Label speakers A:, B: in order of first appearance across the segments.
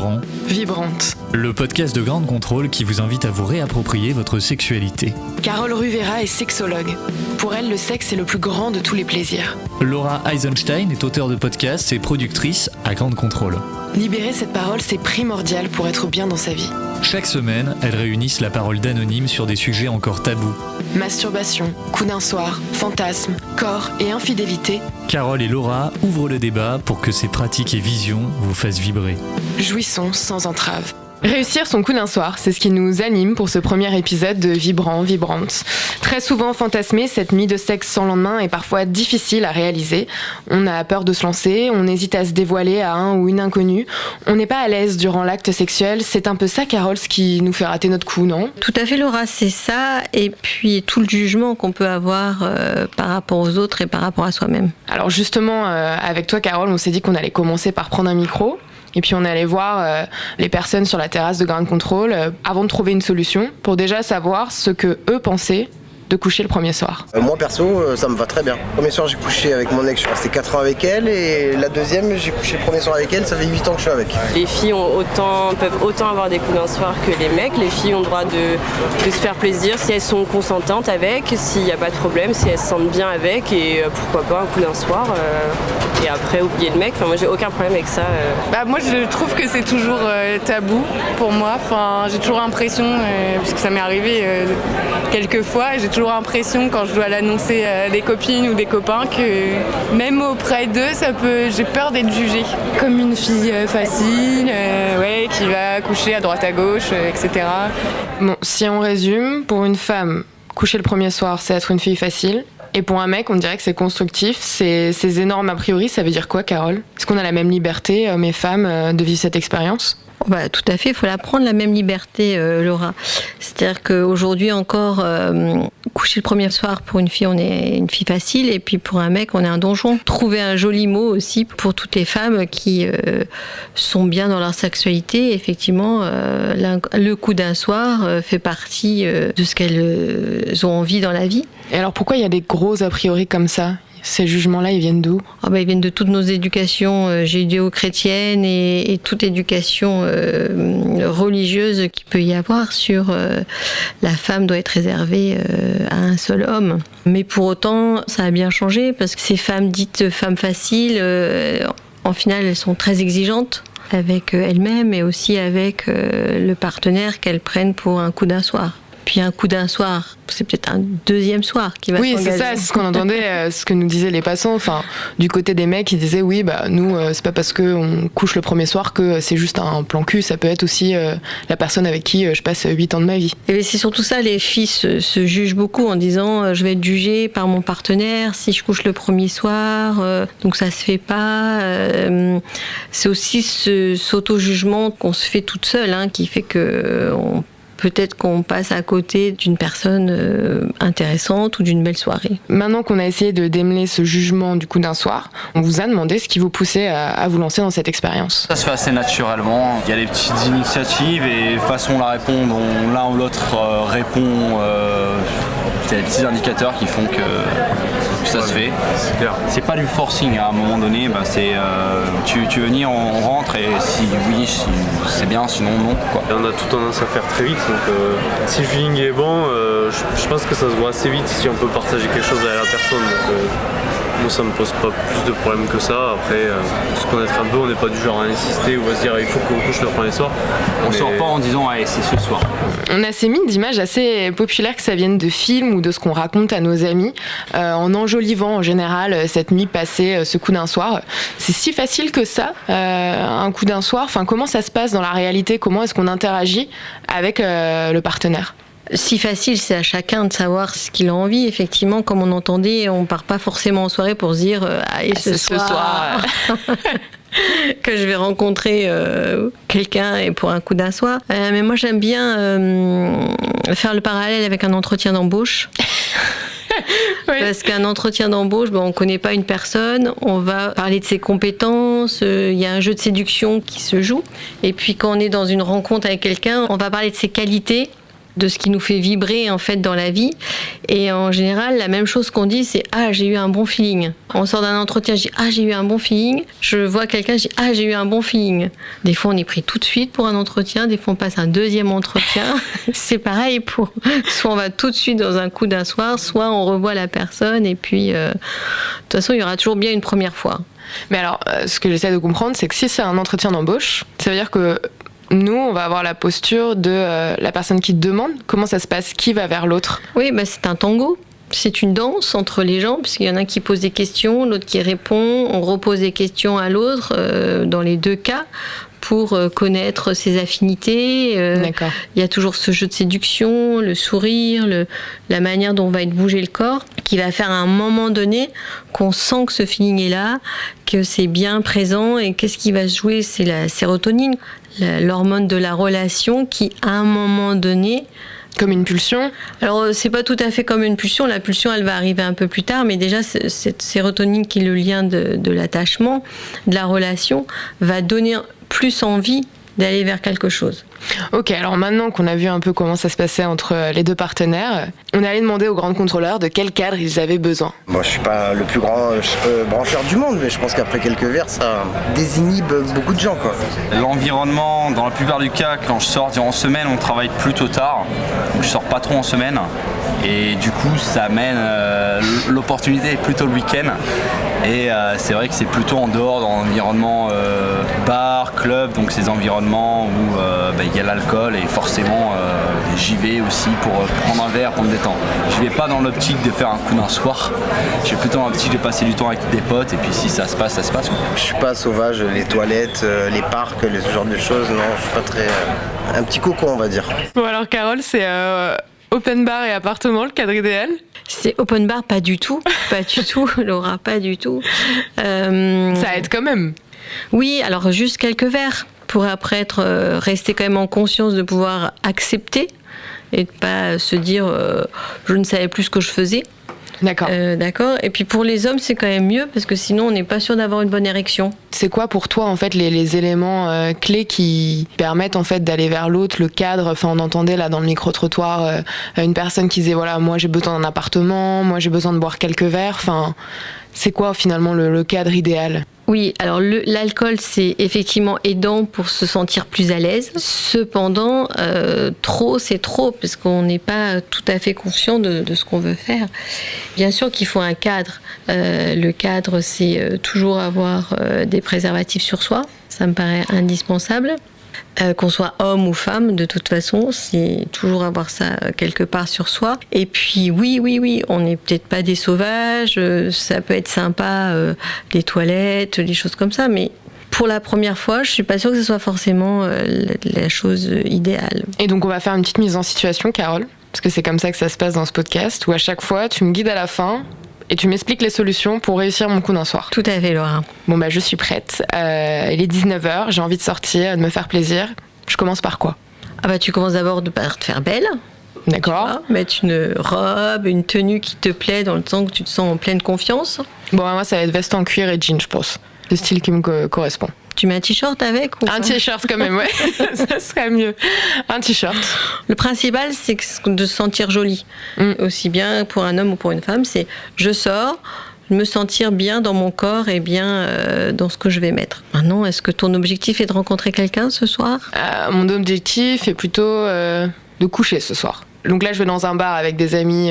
A: Vibrant,
B: Vibrante.
A: le podcast de Grande Contrôle qui vous invite à vous réapproprier votre sexualité.
B: Carole Ruvera est sexologue. Pour elle, le sexe est le plus grand de tous les plaisirs.
A: Laura Eisenstein est auteure de podcasts et productrice à Grande Contrôle.
B: Libérer cette parole, c'est primordial pour être bien dans sa vie.
A: Chaque semaine, elles réunissent la parole d'anonymes sur des sujets encore tabous.
B: Masturbation, coup d'un soir, fantasmes, corps et infidélité.
A: Carole et Laura ouvrent le débat pour que ces pratiques et visions vous fassent vibrer.
B: Jouissons sans entrave. Réussir son coup d'un soir, c'est ce qui nous anime pour ce premier épisode de Vibrant, Vibrante. Très souvent fantasmé, cette nuit de sexe sans lendemain est parfois difficile à réaliser. On a peur de se lancer, on hésite à se dévoiler à un ou une inconnue. On n'est pas à l'aise durant l'acte sexuel. C'est un peu ça, Carole, ce qui nous fait rater notre coup, non ?
C: Tout à fait, Laura, c'est ça. Et puis tout le jugement qu'on peut avoir par rapport aux autres et par rapport à soi-même.
B: Alors justement, avec toi, Carole, on s'est dit qu'on allait commencer par prendre un micro. Et puis on est allé voir les personnes sur la terrasse de Grande Contrôle avant de trouver une solution pour déjà savoir ce que eux pensaient de coucher le premier soir.
D: Moi perso, ça me va très bien. Le premier soir j'ai couché avec mon ex, je suis resté 4 ans avec elle, et la deuxième j'ai couché le premier soir avec elle, ça fait 8 ans que je suis avec.
E: Les filles peuvent autant avoir des coups d'un soir que les mecs. Les filles ont le droit de se faire plaisir si elles sont consentantes avec, s'il n'y a pas de problème, si elles se sentent bien avec, et pourquoi pas un coup d'un soir et après oublier le mec. Enfin, moi j'ai aucun problème avec ça.
F: Moi je trouve que c'est toujours tabou pour moi. Enfin, j'ai toujours l'impression, puisque ça m'est arrivé quelques fois, j'ai toujours l'impression quand je dois l'annoncer à des copines ou des copains que même auprès d'eux, j'ai peur d'être jugée comme une fille facile, qui va coucher à droite à gauche, etc.
B: Bon, si on résume, pour une femme, coucher le premier soir, c'est être une fille facile. Et pour un mec, on dirait que c'est constructif. Ces énormes a priori, ça veut dire quoi, Carole ? Est-ce qu'on a la même liberté, hommes et femmes, de vivre cette expérience ?
C: Tout à fait, il faut la prendre, la même liberté, Laura. C'est-à-dire qu'aujourd'hui encore, coucher le premier soir, pour une fille, on est une fille facile, et puis pour un mec, on est un donjon. Trouver un joli mot aussi pour toutes les femmes qui sont bien dans leur sexualité. Effectivement, le coup d'un soir fait partie de ce qu'elles ont envie dans la vie.
B: Et alors pourquoi il y a des gros a priori comme ça ? Ces jugements-là, ils viennent d'où ?
C: Ils viennent de toutes nos éducations judéo-chrétiennes et toute éducation religieuse qu'il peut y avoir sur la femme doit être réservée à un seul homme. Mais pour autant, ça a bien changé parce que ces femmes dites femmes faciles, en final, elles sont très exigeantes avec elles-mêmes et aussi avec le partenaire qu'elles prennent pour un coup d'un soir. Puis un coup d'un soir, c'est peut-être un deuxième soir qui va s'engager.
B: Oui, c'est ça, c'est ce qu'on entendait, ce que nous disaient les passants. Enfin, du côté des mecs, ils disaient nous, c'est pas parce qu'on couche le premier soir que c'est juste un plan cul. Ça peut être aussi la personne avec qui je passe 8 ans de ma vie.
C: Et c'est surtout ça, les filles se jugent beaucoup en disant je vais être jugée par mon partenaire si je couche le premier soir, donc ça se fait pas. C'est aussi cet auto-jugement qu'on se fait toute seule qui fait que peut-être qu'on passe à côté d'une personne intéressante ou d'une belle soirée.
B: Maintenant qu'on a essayé de démêler ce jugement du coup d'un soir, on vous a demandé ce qui vous poussait à vous lancer dans cette expérience.
G: Ça se fait assez naturellement. Il y a des petites initiatives et façon la répondre, l'un ou l'autre répond. Il y a des petits indicateurs qui font que ça se fait. C'est pas du forcing à un moment donné, c'est tu veux venir, on rentre et si oui c'est bien, sinon non.
H: On a tout tendance à faire très vite, donc si le feeling est bon, je pense que ça se voit assez vite si on peut partager quelque chose avec la personne. Donc, moi ça me pose pas plus de problèmes que ça. Après, se connaître un peu, on n'est pas du genre à insister ou à se dire il faut qu'on couche le premier soir.
G: On sort pas en disant allez c'est ce soir.
B: On a ces mines d'images assez populaires que ça vienne de films ou de ce qu'on raconte à nos amis, en enjolivant en général cette nuit passée, ce coup d'un soir. C'est si facile que ça, un coup d'un soir. Enfin, comment ça se passe dans la réalité ? Comment est-ce qu'on interagit avec le partenaire ?
C: Si facile, c'est à chacun de savoir ce qu'il a envie. Effectivement, comme on entendait, on part pas forcément en soirée pour se dire allez, ce soir que je vais rencontrer quelqu'un et pour un coup d'un soir. Mais moi, j'aime bien faire le parallèle avec un entretien d'embauche. Oui. Parce qu'un entretien d'embauche, on ne connaît pas une personne, on va parler de ses compétences, il y a un jeu de séduction qui se joue. Et puis quand on est dans une rencontre avec quelqu'un, on va parler de ses qualités, de ce qui nous fait vibrer en fait dans la vie. Et en général, la même chose qu'on dit, c'est ah, j'ai eu un bon feeling. On sort d'un entretien, je dis ah, j'ai eu un bon feeling. Je vois quelqu'un, je dis ah, j'ai eu un bon feeling. Des fois, on est pris tout de suite pour un entretien, des fois, on passe un deuxième entretien. C'est pareil pour soit on va tout de suite dans un coup d'un soir, soit on revoit la personne et puis de toute façon, il y aura toujours bien une première fois.
B: Mais alors, ce que j'essaie de comprendre, c'est que si c'est un entretien d'embauche, ça veut dire que nous, on va avoir la posture de la personne qui demande. Comment ça se passe? Qui va vers l'autre?
C: Oui, c'est un tango. C'est une danse entre les gens, puisqu'il y en a qui pose des questions, l'autre qui répond. On repose des questions à l'autre, dans les deux cas, pour connaître ses affinités.
B: D'accord.
C: Il y a toujours ce jeu de séduction, le sourire, la manière dont va être bougé le corps, qui va faire à un moment donné qu'on sent que ce feeling est là, que c'est bien présent. Et qu'est-ce qui va se jouer? C'est la sérotonine, l'hormone de la relation qui, à un moment donné...
B: Comme une pulsion?
C: Alors, c'est pas tout à fait comme une pulsion. La pulsion, elle va arriver un peu plus tard, mais déjà, cette sérotonine qui est le lien de l'attachement, de la relation, va donner plus envie d'aller vers quelque chose.
B: Ok, alors maintenant qu'on a vu un peu comment ça se passait entre les deux partenaires, on est allé demander aux grandes contrôleurs de quel cadre ils avaient besoin.
D: Moi, je suis pas le plus grand brancheur du monde, mais je pense qu'après quelques verres, ça désinhibe beaucoup de gens, quoi.
G: L'environnement, dans la plupart du cas, quand je sors en semaine, on travaille plutôt tard. Donc je sors pas trop en semaine. Et du coup, ça amène l'opportunité est plutôt le week-end. Et c'est vrai que c'est plutôt en dehors, dans l'environnement bar, club, donc ces environnements où il y a l'alcool et forcément j'y vais aussi pour prendre un verre, pour me détendre. Je vais pas dans l'optique de faire un coup d'un soir. Je vais plutôt dans l'optique de passer du temps avec des potes et puis si ça se passe, ça se passe.
D: Je suis pas sauvage, les toilettes, les parcs, ce genre de choses, non, je suis pas très... un petit cocon, on va dire.
B: Bon alors Carole, c'est open bar et appartement, le cadre idéal?
C: C'est open bar, pas du tout, Laura, pas du tout.
B: Ça aide quand même.
C: Oui, alors juste quelques verres pour après rester quand même en conscience de pouvoir accepter et de pas se dire je ne savais plus ce que je faisais.
B: D'accord.
C: D'accord. Et puis pour les hommes, c'est quand même mieux parce que sinon on n'est pas sûr d'avoir une bonne érection.
B: C'est quoi pour toi en fait les éléments clés qui permettent en fait d'aller vers l'autre, le cadre? Enfin, on entendait là dans le micro-trottoir une personne qui disait voilà, moi j'ai besoin d'un appartement, moi j'ai besoin de boire quelques verres. Enfin, c'est quoi finalement le cadre idéal?
C: Oui, alors l'alcool, c'est effectivement aidant pour se sentir plus à l'aise. Cependant, trop, c'est trop, parce qu'on n'est pas tout à fait conscient de ce qu'on veut faire. Bien sûr qu'il faut un cadre. Le cadre, c'est toujours avoir des préservatifs sur soi. Ça me paraît indispensable. Qu'on soit homme ou femme, de toute façon, c'est toujours avoir ça quelque part sur soi. Et puis oui, on n'est peut-être pas des sauvages, ça peut être sympa, les toilettes, des choses comme ça, mais pour la première fois, je suis pas sûre que ce soit forcément la chose idéale.
B: Et donc on va faire une petite mise en situation, Carole, parce que c'est comme ça que ça se passe dans ce podcast, où à chaque fois, tu me guides à la fin et tu m'expliques les solutions pour réussir mon coup d'un soir.
C: Tout à fait, Laura.
B: Bon je suis prête. Il est 19h, j'ai envie de sortir, de me faire plaisir. Je commence par quoi?
C: Tu commences d'abord par te faire belle.
B: D'accord.
C: Mettre une robe, une tenue qui te plaît dans le sens que tu te sens en pleine confiance.
B: Bon, moi ça va être veste en cuir et jean, je pense. Le style qui me correspond.
C: Tu mets un t-shirt avec ou
B: Un t-shirt quand même, ouais. Ça serait mieux. Un t-shirt.
C: Le principal, c'est de se sentir jolie. Aussi bien pour un homme ou pour une femme, c'est je sors, me sentir bien dans mon corps et bien dans ce que je vais mettre. Maintenant, est-ce que ton objectif est de rencontrer quelqu'un ce soir?
B: Mon objectif est plutôt de coucher ce soir. Donc là, je vais dans un bar avec des amis.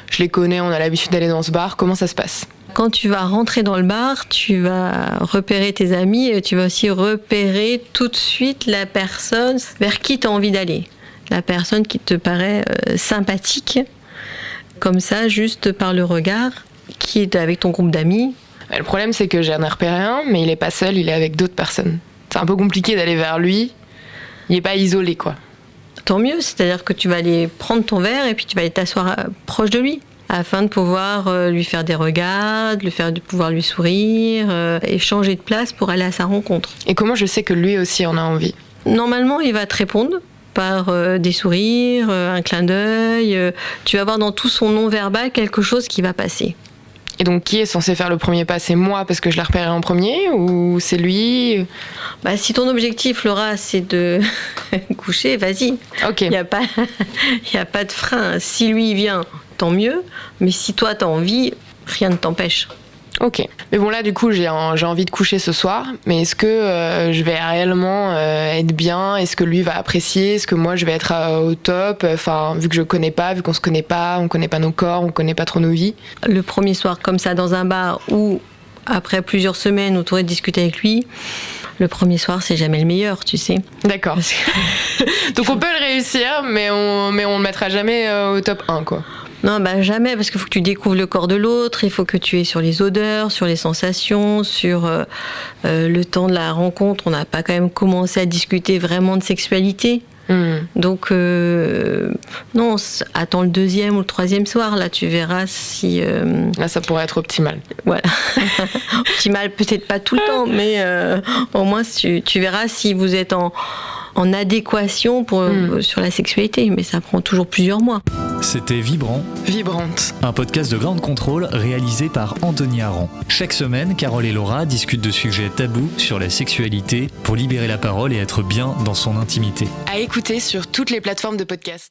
B: Je les connais, on a l'habitude d'aller dans ce bar. Comment ça se passe?
C: Quand tu vas rentrer dans le bar, tu vas repérer tes amis et tu vas aussi repérer tout de suite la personne vers qui tu as envie d'aller. La personne qui te paraît sympathique, comme ça, juste par le regard, qui est avec ton groupe d'amis.
B: Le problème, c'est que j'en ai repéré un, mais il est pas seul, il est avec d'autres personnes. C'est un peu compliqué d'aller vers lui. Il est pas isolé, quoi.
C: Tant mieux, c'est-à-dire que tu vas aller prendre ton verre et puis tu vas aller t'asseoir proche de lui, afin de pouvoir lui faire des regards, de pouvoir lui sourire, et changer de place pour aller à sa rencontre.
B: Et comment je sais que lui aussi en a envie?
C: Normalement, il va te répondre par des sourires, un clin d'œil. Tu vas voir dans tout son non-verbal quelque chose qui va passer.
B: Et donc, qui est censé faire le premier pas? C'est moi parce que je l'ai repéré en premier ou c'est lui?
C: Si ton objectif, Laura, c'est de coucher, vas-y.
B: Ok.
C: Il n'y a pas de frein. Si lui, il vient, tant mieux. Mais si toi, tu as envie, rien ne t'empêche.
B: Ok. Mais bon, là, du coup, j'ai envie de coucher ce soir. Mais est-ce que je vais réellement être bien? Est-ce que lui va apprécier? Est-ce que moi, je vais être au top? Enfin, vu que je connais pas, vu qu'on se connaît pas, on connaît pas nos corps, on connaît pas trop nos vies.
C: Le premier soir, comme ça, dans un bar ou après plusieurs semaines où tu aurais discuté avec lui, le premier soir, c'est jamais le meilleur, tu sais.
B: D'accord. Donc, on peut le réussir, mais on le mettra jamais au top 1, quoi.
C: Non, jamais, parce qu'il faut que tu découvres le corps de l'autre, il faut que tu aies sur les odeurs, sur les sensations, sur le temps de la rencontre. On n'a pas quand même commencé à discuter vraiment de sexualité. Donc, non, attends le deuxième ou le troisième soir, là, tu verras si...
B: Là, ça pourrait être optimal.
C: Voilà. Optimal, peut-être pas tout le temps, mais au moins, tu verras si vous êtes en adéquation sur la sexualité, mais ça prend toujours plusieurs mois.
A: C'était Vibrant,
B: Vibrante.
A: un podcast de Ground Control réalisé par Anthony Aran. Chaque semaine, Carole et Laura discutent de sujets tabous sur la sexualité pour libérer la parole et être bien dans son intimité.
B: À écouter sur toutes les plateformes de podcast.